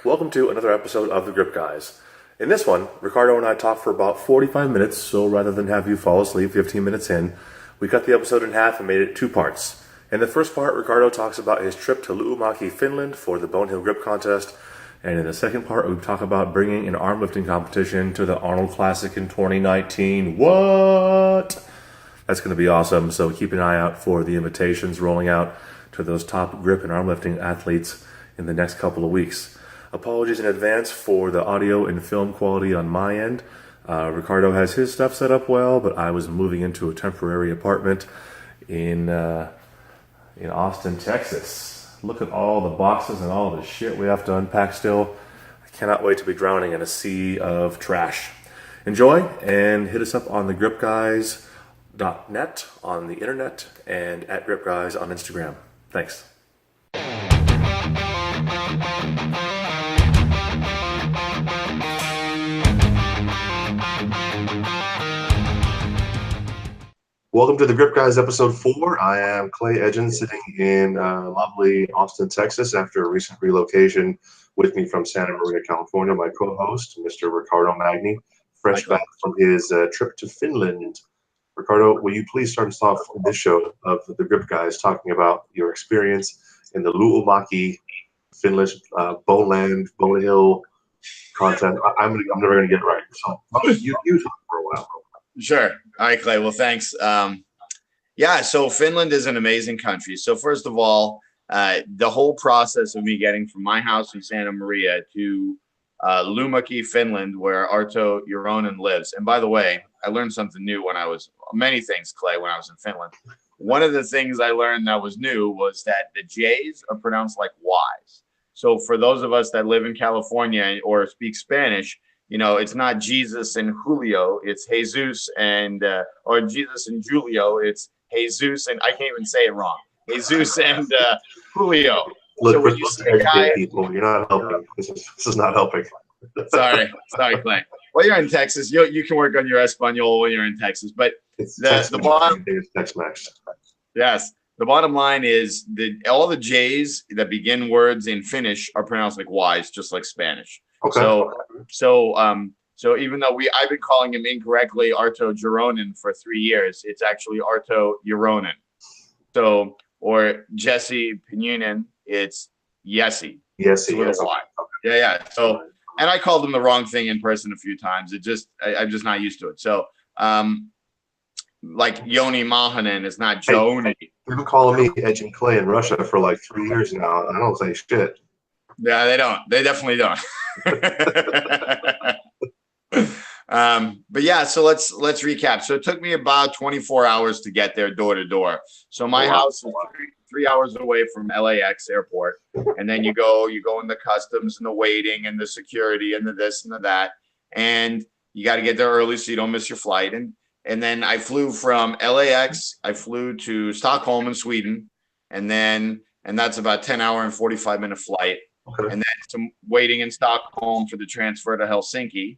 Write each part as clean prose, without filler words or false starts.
Welcome to another episode of The Grip Guys. In this one, Riccardo and I talked for about 45 minutes, so rather than have you fall asleep 15 minutes in, we cut the episode in half and made it two parts. In the first part, Riccardo talks about his trip to Luumaki, Finland for the Bonehill Grip Contest, and in the second part, we talk about bringing an arm lifting competition to the Arnold Classic in 2019. What? That's going to be awesome, so keep an eye out for the invitations rolling out to those top grip and arm lifting athletes in the next couple of weeks. Apologies in advance for the audio and film quality on my end. Riccardo has his stuff set up well, but I was moving into a temporary apartment in Austin, Texas. Look at all the boxes and all the shit we have to unpack still. I cannot wait to be drowning in a sea of trash. Enjoy, and hit us up on thegripguys.net on the internet and at gripguys on Instagram. Thanks. Welcome to the Grip Guys episode 4. I am Clay Edgen, sitting in lovely Austin, Texas after a recent relocation. With me from Santa Maria, California, my co-host, Mr. Riccardo Magni, fresh back from his trip to Finland. Riccardo, will you please start us off on this show of the Grip Guys talking about your experience in the Luumaki, Finland, Bonehill contest? I'm never going to get it right. So you talk for a while. Sure. All right, Clay. Well, thanks. So Finland is an amazing country. So first of all, the whole process of me getting from my house in Santa Maria to Luumaki, Finland, where Arto Juronen lives. And by the way, I learned something new many things, Clay, when I was in Finland. One of the things I learned that was new was that the J's are pronounced like Y's. So for those of us that live in California or speak Spanish, it's not Jesus and Julio, it's Jesus and, or Jesus and Julio, it's Jesus and, I can't even say it wrong, Jesus and Julio. Look, so when you see a guy, people, you're not helping. This is not helping. Sorry, Clay. Well, you're in Texas. You can work on your Espanol when you're in Texas. But the bottom, Tex-Mex. Yes, the bottom line is that all the J's that begin words in Finnish are pronounced like Y's, just like Spanish. Okay. So even though I've been calling him incorrectly Arto Juronen for 3 years, it's actually Arto Juronen. So, or Jesse Pinunen, it's Yessi. Yes. Y. Yeah. So, and I called him the wrong thing in person a few times. I'm just not used to it. So, like Yoni Mahanen is not Joni. You've been calling me Edging Clay in Russia for like 3 years now. I don't say shit. Yeah, they don't. They definitely don't. But yeah, so let's recap. So it took me about 24 hours to get there door to door. So my house is 3 hours away from LAX airport. And then you go in the customs and the waiting and the security and the this and the that. And you got to get there early so you don't miss your flight. And then I flew from LAX. I flew to Stockholm in Sweden. And that's about 10-hour and 45-minute flight. Okay. And then some waiting in Stockholm for the transfer to Helsinki.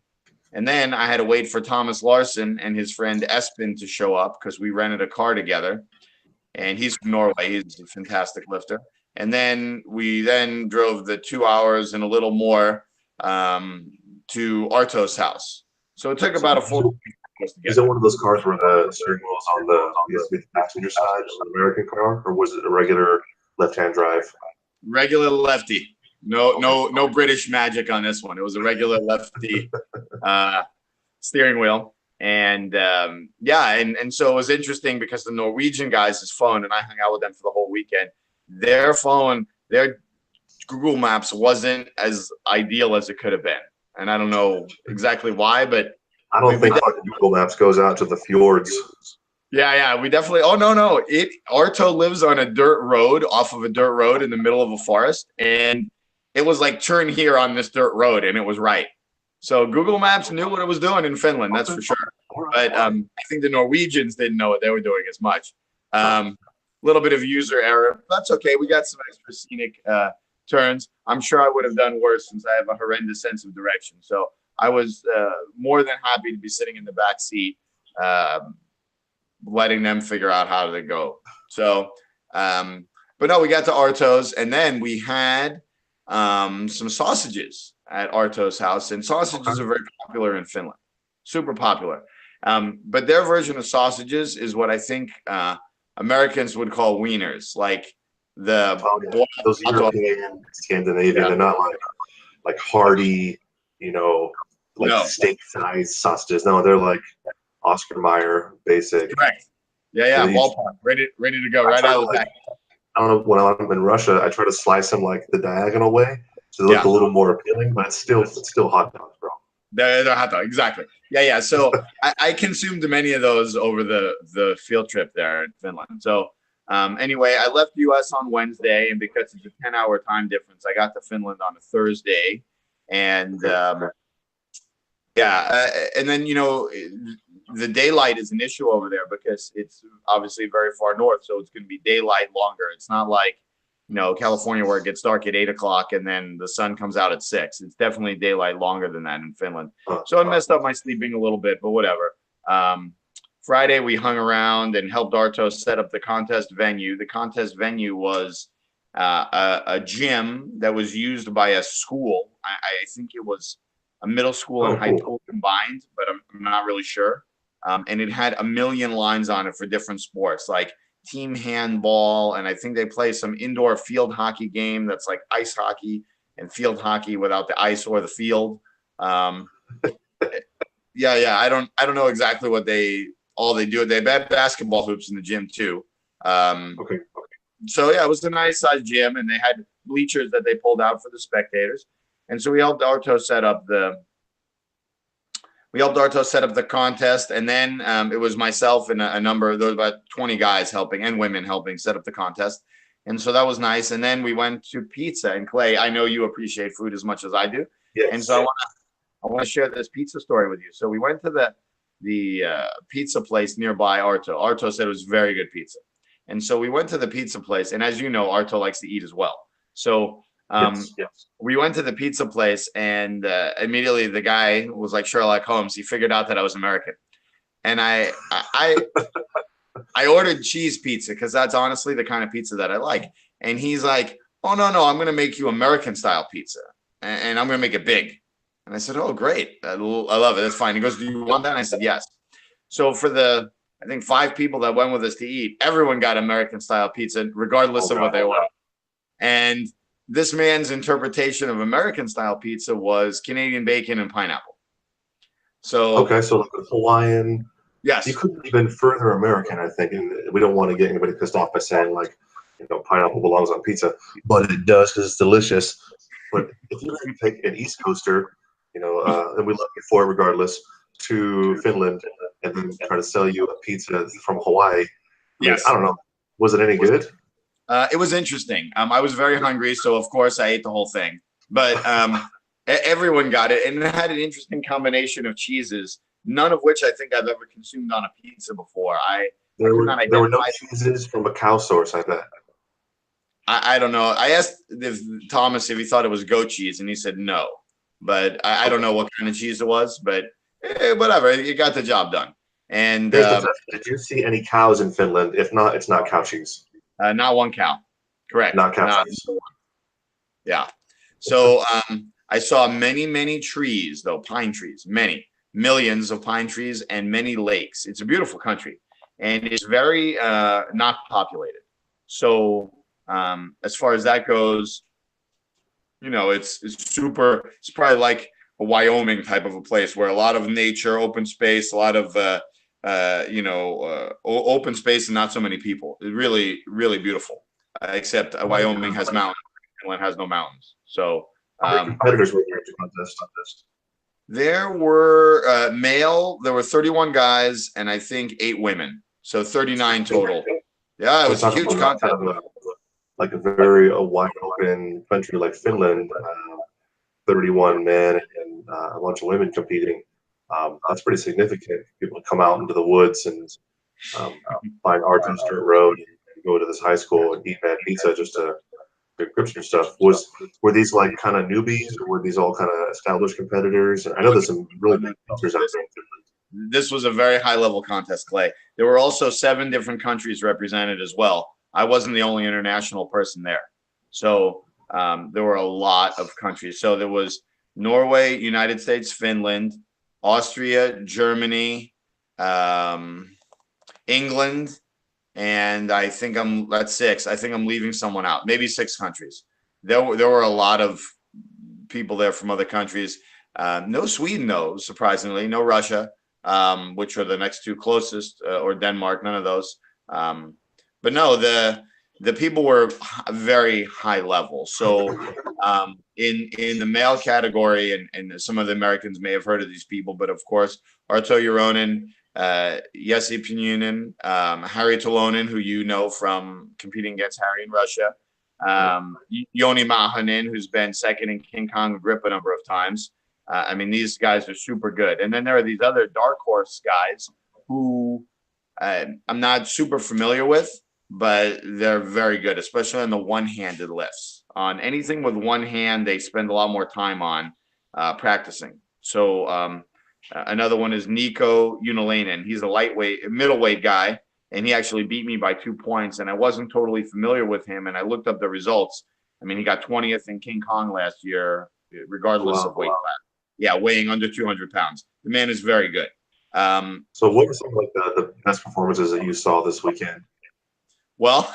And then I had to wait for Thomas Larson and his friend Espen to show up because we rented a car together. And he's from Norway. He's a fantastic lifter. And then we drove the 2 hours and a little more to Arto's house. So it took about a full week. Is it one of those cars where the steering wheel's on the passenger side, an American car, or was it a regular left-hand drive? Regular lefty. No British magic on this one. It was a regular lefty steering wheel. And so it was interesting because the Norwegian guys' phone, and I hung out with them for the whole weekend, their Google Maps wasn't as ideal as it could have been. And I don't know exactly why, but I don't think Google Maps goes out to the fjords. Yeah, we definitely. Oh no! Arto lives on a dirt road, off of a dirt road in the middle of a forest, and it was like turn here on this dirt road, and it was right. So Google Maps knew what it was doing in Finland, that's for sure. But I think the Norwegians didn't know what they were doing as much. Little bit of user error. That's okay. We got some extra scenic turns. I'm sure I would have done worse since I have a horrendous sense of direction. So I was more than happy to be sitting in the back seat, letting them figure out how to go. So, but no, we got to Arto's, and then we had some sausages at Arto's house, and sausages are very popular in Finland, super popular. But their version of sausages is what I think Americans would call wieners, like the those European, Scandinavian. They're not like hearty, like steak size sausages. No, they're like Oscar Mayer basic. Correct. Yeah, ballpark, ready to go right out of the pack. I don't know, when I'm in Russia, I try to slice them like the diagonal way to look a little more appealing, but it's still hot dogs, bro. They're hot dogs, exactly. Yeah. So I consumed many of those over the field trip there in Finland. So anyway, I left the U.S. on Wednesday, and because it's a 10-hour time difference, I got to Finland on a Thursday, and and then the daylight is an issue over there because it's obviously very far north, so it's going to be daylight longer. It's not like California where it gets dark at 8 o'clock and then the sun comes out at 6. It's definitely daylight longer than that in Finland. So I messed up my sleeping a little bit, but whatever. Friday we hung around and helped Arto set up the contest venue. The contest venue was a gym that was used by a school. I think it was a middle school and high school combined, but I'm not really sure. And it had a million lines on it for different sports, like team handball, and I think they play some indoor field hockey game that's like ice hockey and field hockey without the ice or the field. I don't know exactly what they do. They have basketball hoops in the gym too. So it was a nice sized gym, and they had bleachers that they pulled out for the spectators. And so we helped Arto set up the contest, and then it was myself and there was about 20 guys helping and women helping set up the contest. And so that was nice. And then we went to pizza. And Clay, I know you appreciate food as much as I do. Yes. And so I want to share this pizza story with you. So we went to the pizza place nearby Arto. Arto said it was very good pizza. And so we went to the pizza place. And as you know, Arto likes to eat as well. So we went to the pizza place, and immediately the guy was like Sherlock Holmes. He figured out that I was American, and I ordered cheese pizza because that's honestly the kind of pizza that I like. And he's like, "Oh no, I'm going to make you American style pizza, and I'm going to make it big." And I said, "Oh great, I love it. That's fine." He goes, "Do you want that?" And I said, "Yes." So for I think 5 people that went with us to eat, everyone got American style pizza, regardless of what they wanted. And this man's interpretation of American style pizza was Canadian bacon and pineapple. So like a Hawaiian. Yes. You couldn't even further American, I think. And we don't want to get anybody pissed off by saying pineapple belongs on pizza, but it does because it's delicious. But if you take an East Coaster, and we love you for it regardless, to Finland and then try to sell you a pizza from Hawaii. Yes. I don't know. Was it any good? It was interesting. I was very hungry, so of course I ate the whole thing. But everyone got it, and it had an interesting combination of cheeses, none of which I think I've ever consumed on a pizza before. There were no cheeses from a cow source, I bet. I don't know. I asked Thomas if he thought it was goat cheese, and he said no. But I don't know what kind of cheese it was, but whatever. It got the job done. And did you see any cows in Finland? If not, it's not cow cheese. Not one cow. Correct. Not cow cheese. Yeah. So I saw many trees, though, pine trees, many, millions of pine trees and many lakes. It's a beautiful country, and it's very not populated. So as far as that goes, it's super. It's probably like a Wyoming type of a place where a lot of nature, open space, a lot of open space and not so many people. It's really, really beautiful. Except Wyoming has mountains, Finland has no mountains. So competitors were there to contest. There were there were 31 guys and I think 8 women, so 39 total. Yeah, it was a huge contest. Like a very wide open country like Finland, 31 men and a bunch of women competing. That's pretty significant. People come out into the woods and find Arto's Dirt Road and go to this high school and eat bad pizza just to get grips and stuff. Were these like kind of newbies, or were these all kind of established competitors? And I know there's some really big competitors out there in Finland. This was a very high level contest, Clay. There were also 7 different countries represented as well. I wasn't the only international person there. So There were a lot of countries. So there was Norway, United States, Finland, Austria, Germany, England, and I think that's 6. I think I'm leaving someone out. Maybe 6 countries. There were a lot of people there from other countries. No Sweden, though, surprisingly. No Russia, which are the next 2 closest, or Denmark. None of those. But no, the people were very high level. So in the male category, and some of the Americans may have heard of these people, but of course, Arto Juronen, Jesse Pinunen, Harry Talonen, who you know from competing against Harry in Russia, Joni Mahanen, who's been second in King Kong grip a number of times. I mean, these guys are super good. And then there are these other dark horse guys who I'm not super familiar with, but they're very good, especially on the one-handed lifts. On anything with one hand, they spend a lot more time on practicing. So another one is Nico Unilainen. He's a middleweight guy, and he actually beat me by 2 points, and I wasn't totally familiar with him, and I looked up the results. I mean, he got 20th in King Kong last year, regardless of weight class. Yeah, weighing under 200 pounds. The man is very good. So what were some of the best performances that you saw this weekend? Well,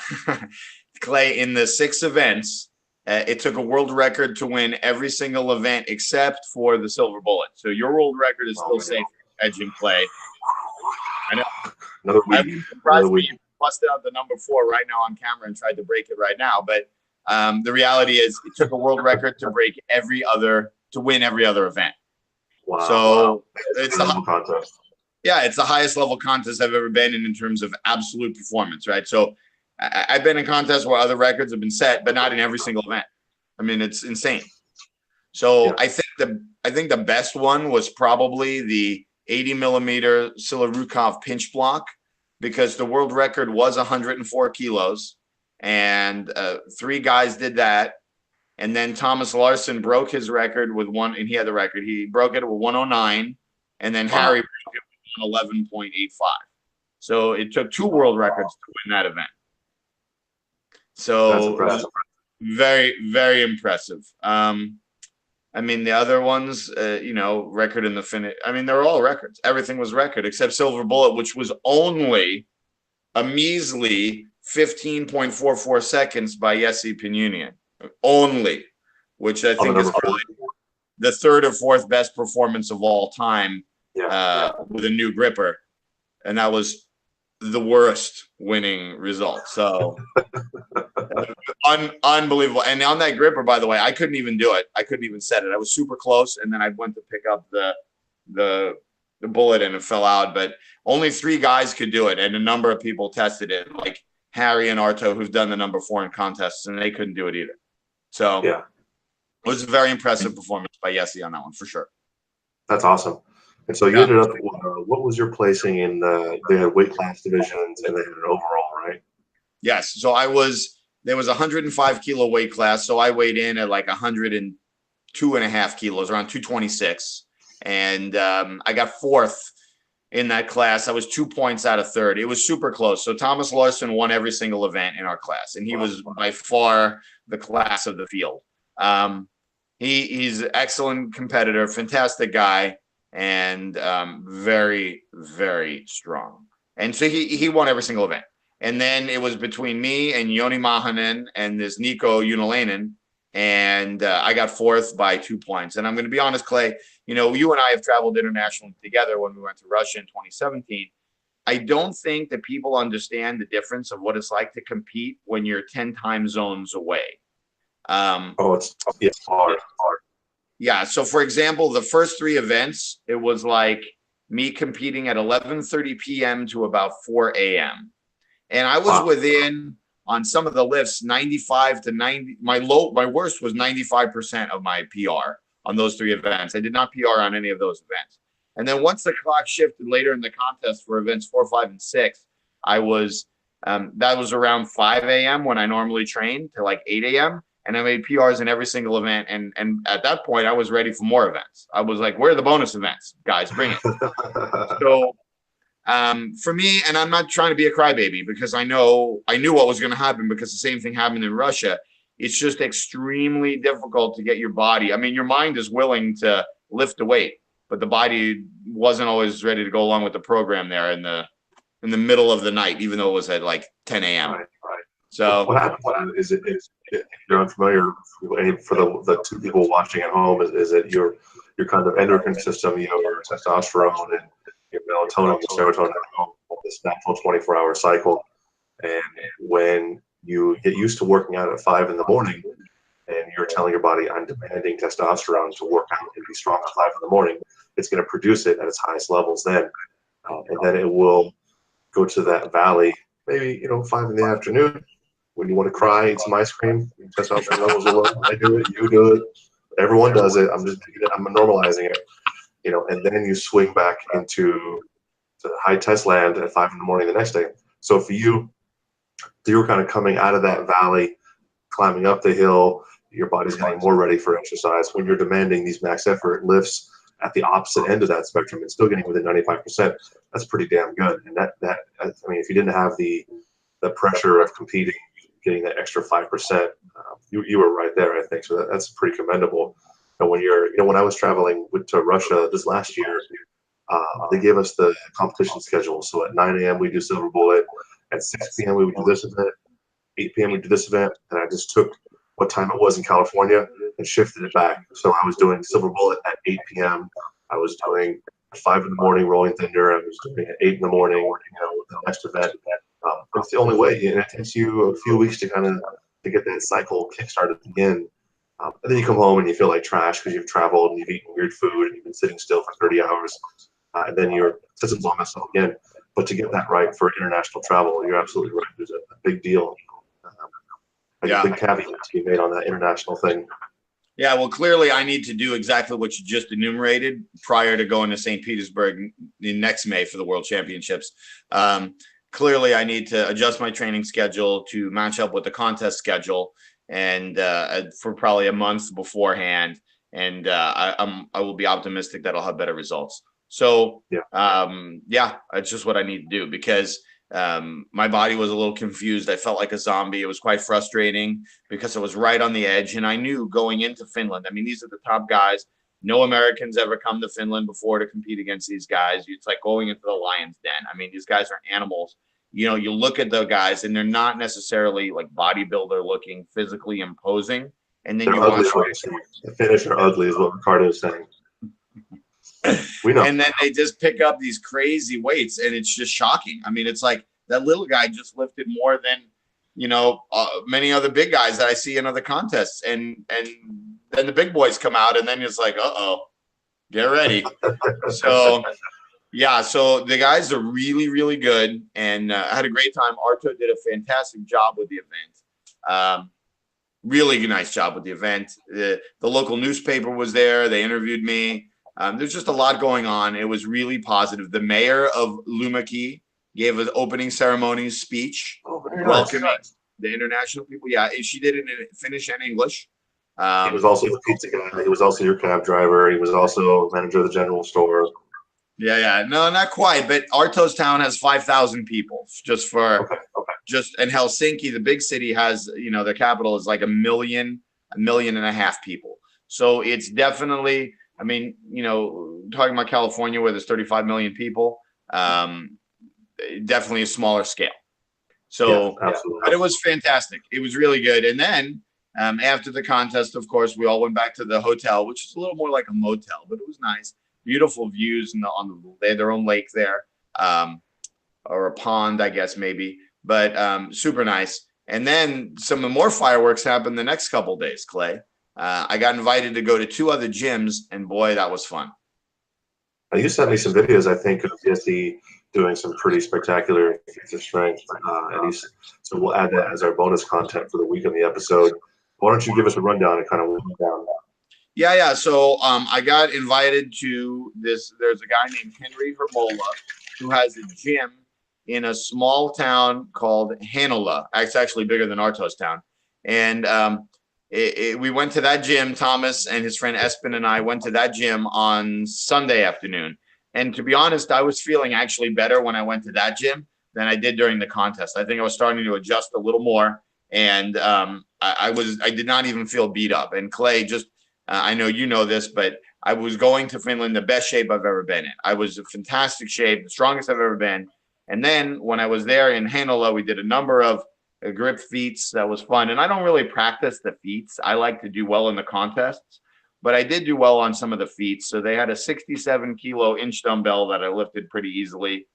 Clay, in the 6 events, it took a world record to win every single event except for the silver bullet. So your world record is still safe, edging Clay. I know. Another week. I'd be surprised if you busted out the number 4 right now on camera and tried to break it right now. But the reality is, it took a world record to win every other event. Wow. So it's the contest. Yeah, it's the highest level contest I've ever been in terms of absolute performance, right? So I've been in contests where other records have been set, but not in every single event. I mean, it's insane. So yeah. I think the best one was probably the 80 millimeter Silarukov pinch block, because the world record was 104 kilos, and 3 guys did that. And then Thomas Larsson broke his record with one, and he had the record. He broke it with 109, and then Harry broke it with 11.85. So it took 2 world records to win that event. So very, very impressive. I mean, the other ones, record in the finish. I mean, they're all records. Everything was record except silver bullet, which was only a measly 15.44 seconds by Jesse Pinunen. Only, which I think is probably the 3rd or 4th best performance of all time with a new gripper. And that was the worst winning result. So unbelievable. And on that gripper, by the way, I couldn't even do it. I couldn't even set it. I was super close, and then I went to pick up the bullet and it fell out. But only 3 guys could do it, and a number of people tested it, like Harry and Arto, who've done the number 4 in contests, and they couldn't do it either. So it was a very impressive performance by Jesse on that one, for sure. That's awesome. And so you ended up, what was your placing in they had weight class divisions and they had an overall, right? Yes. So there was a 105 kilo weight class. So I weighed in at like 102.5 kilos, around 226. And I got 4th in that class. I was 2 points out of 3rd. It was super close. So Thomas Larsson won every single event in our class, and he was by far the class of the field. He's an excellent competitor, fantastic guy, and very, very strong. And so he won every single event. And then it was between me and Joni Mahanen and this Nico Unilainen, and I got 4th by 2 points. And I'm going to be honest, Clay, you and I have traveled internationally together when we went to Russia in 2017. I don't think that people understand the difference of what it's like to compete when you're 10 time zones away. It's hard. Yeah. So, for example, the first 3 events, it was like me competing at 11:30 p.m. to about 4 a.m. And I was within, on some of the lifts, 95 to 90. My worst was 95% of my PR on those 3 events. I did not PR on any of those events. And then once the clock shifted later in the contest for events 4, 5, and 6, I was that was around 5 a.m. when I normally train to like 8 a.m. And I made PRs in every single event. And at that point, I was ready for more events. I was like, where are the bonus events? Guys, bring it. So for me, and I'm not trying to be a crybaby, because I knew what was going to happen, because the same thing happened in Russia. it's just extremely difficult to get your body. I mean, your mind is willing to lift the weight, but the body wasn't always ready to go along with the program there in the middle of the night, even though it was at like 10 a.m. Right. So what happens is if you're unfamiliar, for the two people watching at home, is it your kind of endocrine system, your testosterone and your melatonin, your serotonin, this natural 24-hour cycle. And when you get used to working out at 5 in the morning, and you're telling your body, I'm demanding testosterone to work out and be strong at 5 in the morning, it's going to produce it at its highest levels then. And then it will go to that valley, maybe, 5 in the afternoon, when you want to cry, eat some ice cream, testosterone levels are low. I do it, you do it, everyone does it. I'm normalizing it, and then you swing back into high test land at 5 in the morning the next day. So for you were kind of coming out of that valley, climbing up the hill, your body's getting more ready for exercise. When you're demanding these max effort lifts at the opposite end of that spectrum and still getting within 95%, that's pretty damn good. And if you didn't have the pressure of competing, getting that extra 5%, you were right there, I think. So that's pretty commendable. And when when I was traveling to Russia this last year, they gave us the competition schedule. So at 9 a.m. we do silver bullet, at 6 p.m. we would do this event, 8 p.m. we do this event, and I just took what time it was in California and shifted it back. So I was doing silver bullet at 8 p.m. I was doing at 5 in the morning rolling thunder. I was doing at 8 in the morning, the next event. It's the only way, and it takes you a few weeks to get that cycle kickstarted again. And then you come home and you feel like trash because you've traveled and you've eaten weird food and you've been sitting still for 30 hours. And then your system's all messed up again. But to get that right for international travel, you're absolutely right. There's a big deal. A big caveat to be made on that international thing. Yeah, well, clearly I need to do exactly what you just enumerated prior to going to St. Petersburg next May for the World Championships. Clearly I need to adjust my training schedule to match up with the contest schedule, and for probably a month beforehand. And I will be optimistic that I'll have better results. So, it's just what I need to do, because my body was a little confused. I felt like a zombie. It was quite frustrating because I was right on the edge. And I knew going into Finland, these are the top guys. No Americans ever come to Finland before to compete against these guys. It's like going into the lion's den. These guys are animals. You look at the guys and they're not necessarily like bodybuilder looking, physically imposing. And then they're ugly. The Finnish are ugly is what Riccardo is saying. We know. And then they just pick up these crazy weights, and it's just shocking. It's like that little guy just lifted more than, many other big guys that I see in other contests. And then the big boys come out, and then it's like, get ready. So the guys are really, really good. And I had a great time. Arto did a fantastic job with the event. Really nice job with the event. The local newspaper was there. They interviewed me. There's just a lot going on. It was really positive. The mayor of Luumaki gave an opening ceremony speech welcoming the international people. Yeah, she did it in Finnish and English. He was also the pizza guy. He was also your cab driver. He was also manager of the general store. Yeah. No, not quite. But Arto's town has 5,000 people just for and Helsinki, the big city, has, their capital is like 1.5 million people. So it's definitely, talking about California where there's 35 million people, definitely a smaller scale. So, but it was fantastic. It was really good. And then after the contest, of course, we all went back to the hotel, which is a little more like a motel, but it was nice. Beautiful views they had their own lake there, or a pond, I guess, maybe, but super nice. And then some more fireworks happened the next couple days, Clay. I got invited to go to 2 other gyms, and boy, that was fun. You sent me some videos, I think, of Jesse doing some pretty spectacular feats of strength. So we'll add that as our bonus content for the week on the episode. Why don't you give us a rundown and kind of walk down that? Yeah. So I got invited to this. There's a guy named Henry Hermola who has a gym in a small town called Heinola. It's actually bigger than Arto's town. And we went to that gym. Thomas and his friend Espen and I went to that gym on Sunday afternoon. And to be honest, I was feeling actually better when I went to that gym than I did during the contest. I think I was starting to adjust a little more. And I did not even feel beat up. And Clay, just I know you know this, but I was going to Finland the best shape I've ever been in. I was in fantastic shape, the strongest I've ever been. And then when I was there in Heinola, we did a number of grip feats. That was fun. And I don't really practice the feats. I like to do well in the contests, but I did do well on some of the feats. So they had a 67 kilo inch dumbbell that I lifted pretty easily.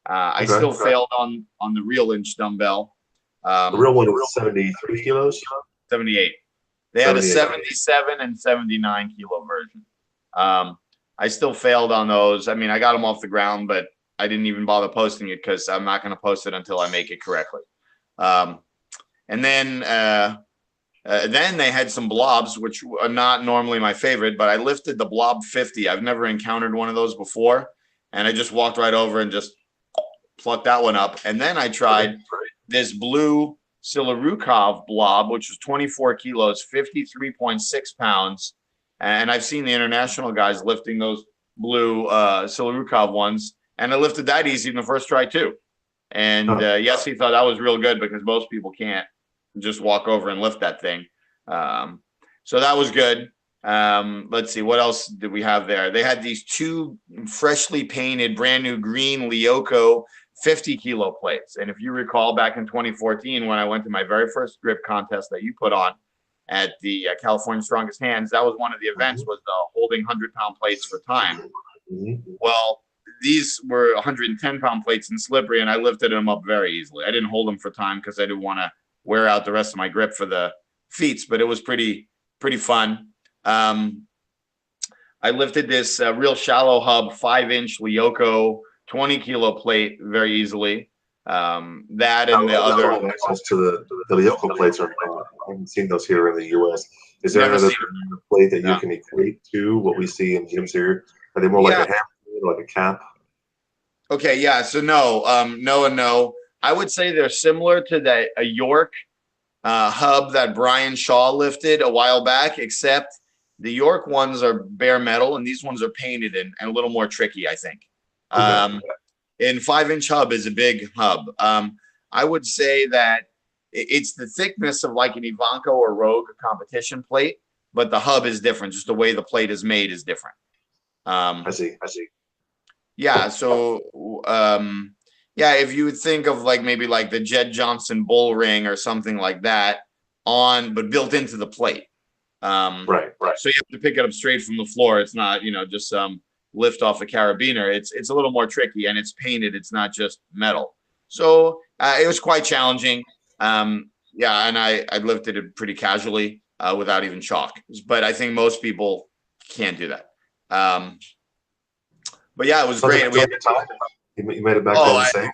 I still failed on the real inch dumbbell. The real one was 73 kilos? 78. They had a 77 and 79 kilo version. I still failed on those. I mean, I got them off the ground, but I didn't even bother posting it because I'm not going to post it until I make it correctly. And then they had some blobs, which are not normally my favorite, but I lifted the blob 50. I've never encountered one of those before. And I just walked right over and just plucked that one up. And then I tried this blue Silarukov blob, which was 24 kilos, 53.6 pounds. And I've seen the international guys lifting those blue Silarukov ones. And I lifted that easy in the first try too. And yes, he thought that was real good because most people can't just walk over and lift that thing. So that was good. Let's see, what else did we have there? They had these two freshly painted, brand new green Lyoko 50 kilo plates. And if you recall back in 2014, when I went to my very first grip contest that you put on at the California Strongest Hands, that was one of the events, was holding 100-pound plates for time. Well, these were 110-pound plates and slippery, and I lifted them up very easily. I didn't hold them for time because I didn't want to wear out the rest of my grip for the feats, but it was pretty fun. I lifted this real shallow hub 5-inch Lyoko 20 kilo plate very easily. That and the other access to the Lyoko plates I haven't seen those here in the US. Is there another plate that you can equate to what we see in gyms here? Are they more like a hammer or like a cap? Okay, yeah. So no. I would say they're similar to a York hub that Brian Shaw lifted a while back, except the York ones are bare metal and these ones are painted and a little more tricky, I think. And 5-inch hub is a big hub. I would say that it's the thickness of like an Ivanko or Rogue competition plate, but the hub is different. Just the way the plate is made is different. I see. Yeah. So, if you would think of like maybe like the Jed Johnson bull ring or something like that but built into the plate. Right. So you have to pick it up straight from the floor. It's not, just some lift off a carabiner. It's a little more tricky and it's painted. It's not just metal. So it was quite challenging. And I lifted it pretty casually without even chalk. But I think most people can't do that. But yeah, it was great. You made it back there safe.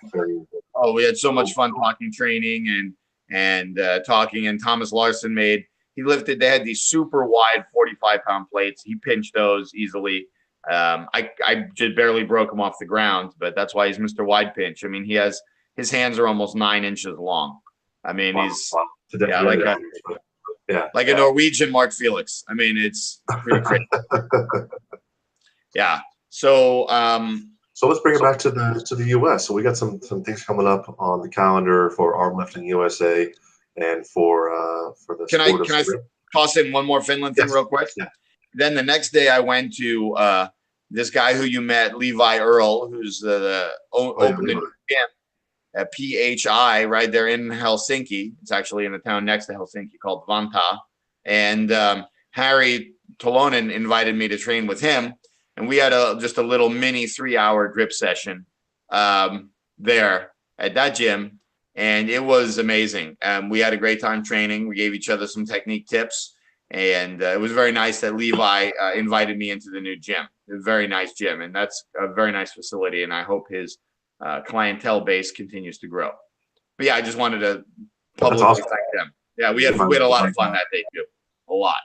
We had so much fun talking training and talking. And Thomas Larson they had these super wide 45-pound plates. He pinched those easily. I just barely broke him off the ground, but that's why he's Mr. Wide Pinch. I mean, his hands are almost 9 inches long. I mean, he's like a Norwegian Mark Felix. I mean, it's pretty crazy. Yeah. So let's bring it back to the US. So we got some things coming up on the calendar for Armlifting USA and for the Can I toss in one more Finland thing real quick? Yeah. Then the next day I went to this guy who you met, Levi Earl, who's opened the gym at PHI right there in Helsinki. It's actually in a town next to Helsinki called Vantaa. And Harry Tolonen invited me to train with him. And we had just a little mini 3-hour grip session there at that gym. And it was amazing. We had a great time training. We gave each other some technique tips. And it was very nice that Levi invited me into the new gym. A very nice gym. And that's a very nice facility. And I hope his clientele base continues to grow. But yeah, I just wanted to publicly thank them. Yeah, we had a lot of fun that day too. A lot.